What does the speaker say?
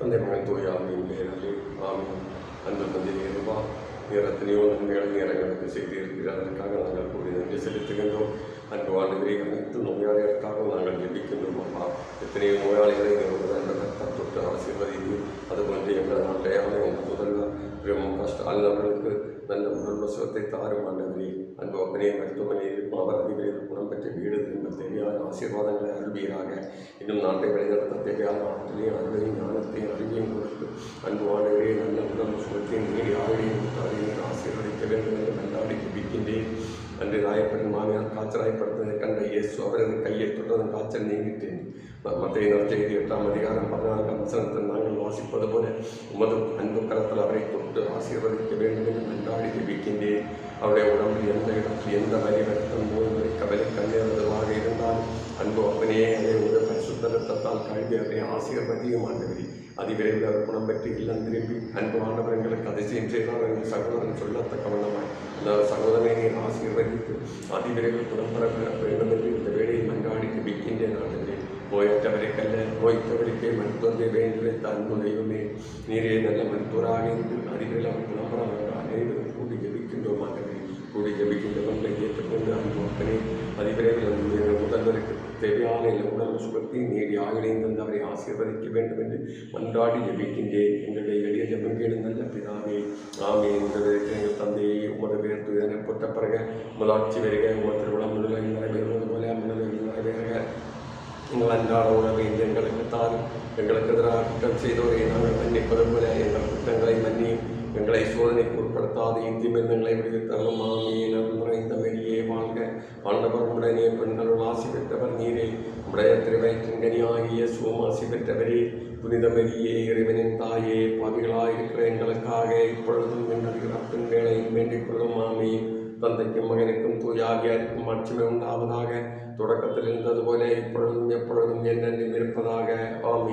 தந்தை மகன் தூய ஆவியின் பெயராலே ஆமென். அன்பு தந்தையே இறைவா, எத்தனையோ நன்மைகள் நேரங்களுக்கு செய்திருக்கிறார். அதற்காக நாங்கள் கூறி நன்றி செலுத்துகின்றோம். அன்பு ஆண்டவரே, அனைத்து நோயாளிகளுக்காகவும் நாங்கள் ஜெபிக்கின்றோம். அப்பா, எத்தனையோ நோயாளிகளை ரத்தம் தொட்டு ஆசீர்வதித்து அதுபோன்று எங்கள் நாட்டையான எங்கள் முதல்வர் ஸ்டாலின் அவர்களுக்கு நல்ல உடல் வசத்தை தாரும் ஆண்டவரே. அன்பு அப்பனே, மருத்துவமனையில் அவர் அதிபரில் குணம் பெற்ற வீடு திரும்ப தேவையான ஆசீர்வாதங்களை அருள்வீராக. இன்னும் நாட்டை வழிநடத்த தேவையான ஆற்றலையும் அருளையும் ஞானத்தையும் அறிவையும் கொடுத்து அன்பு ஆண்டவரே நல்ல உடல் சுகத்தையும் நீடி ஆயுளையும் தாரையும் ஆசீர்வதிக்க வேண்டும் என்று நல்லாடி ஜெபிக்கின்றேன். அன்று ராயப்பன் மாமியார் காய்ச்சலாய்ப்படுத்ததை கண்ட இயேசு அவரது கையை தொட்டதன் காய்ச்சல் நீங்கிட்டேன். மத்திய நற்செய்தி 8ஆம் அதிகாரம் 14ஆம் வசனத்தில் நாங்கள் வாசிப்பது போல உமது அன்பு கரத்தில் அவரை தொட்டு ஆசீர்வதிக்க வேண்டும் என்று நன்றாடி ஜெபிக்கின்றேன். அவருடைய உடம்பில் எந்த இடத்தில் எந்த வரி ரத்தம் நோய்களை கவலை கண்ணீர்வதாக இருந்தாலும் அன்பு அப்பனே அதை ஒரு பரிசுத்த ரத்தத்தால் கழுவி அவரை ஆசீர்வதியும் ஆண்டவரே. அதிவிரைவில் அவர் குணம் பெற்று இல்லம் திரும்பி அன்பு ஆண்டவர் எங்களுக்கு அதிசயம் செய்தார் என்று சகோதரன் சொல்லத்தக்க வண்ணமாய் அந்த சகோதரனை நீர் ஆசீர்வதித்து அதிவிரைவில் குணம் பெற வேண்டும் என்று இந்த வேலையை மன்றாடி ஜெபிக்கின்றேன் ஆண்டவரே. நோயற்றவருக்கல்ல நோய்த்தவருக்கே மருத்துவத்தை வேண்டுவித்த அன்பு தெய்வமே, நீரே நல்ல மருத்துவராக இருந்து அதிவிரைவில் அவர் குணம் பெற அனைவரும் கூடி ஜெபிக்கின்றோம் ஆண்டவரே. கூடி ஜெபிக்கின்றவர்களை ஏற்றுக்கொண்டு அன்பு அப்பனே அதிவிரைவில் முதல்வருக்கு தேவையான உடல் சுகத்தை நீடி ஆயுளையும் தந்து அவரை ஆசீர்வதிக்க வேண்டும் என்று மன்றாடி ஜெபிக்கின்றேன். எங்களுடைய எளிய ஜெபங்கேடு நல்ல பிதாவே ஆமென். எங்கள் தந்தையை உமது பேர் துயர பொட்ட பிறகு முதலாட்சி வருக, உமது திருவிழம் முழுவதும் நிறைவேறுவது போல முன்னிலையில் நிறைவேறுக. எங்கள் அன்றாட உணவை எங்களுக்கு தாரும். எங்களுக்கு எதிராக குற்றம் செய்தோரை நாங்கள் மன்னிப்பது போல எங்கள் குற்றங்களை மன்னியும். எங்களை சோதனைக்கு உட்படுத்தாது இந்திமெங்களை விடுவித்தரும். ஆமீன். நிறைந்த வெளியே வாழ்க. ஆண்டவர் உடனே பெண்களுள் ஆசி பெற்றவர் நீரே. உடைய திருவயிற்றின் கனியாகிய சோமாசி பெற்றவரே. புனித மரியே, இறைவனின் தாயே, பாவிகளாயிருக்கிற எங்களுக்காக இப்பொழுதும் எங்கள் இறப்பின் வேளையும் வேண்டிக் கொள்ளும். ஆமீன். தந்தைக்கும் மகனுக்கும் தூயாவியாருக்கும் மாட்சிமை உண்டாவதாக. தொடக்கத்தில் இருந்தது போல இப்பொழுதும் எப்பொழுதும் என்னென்றும் இருப்பதாக. ஆமீன்.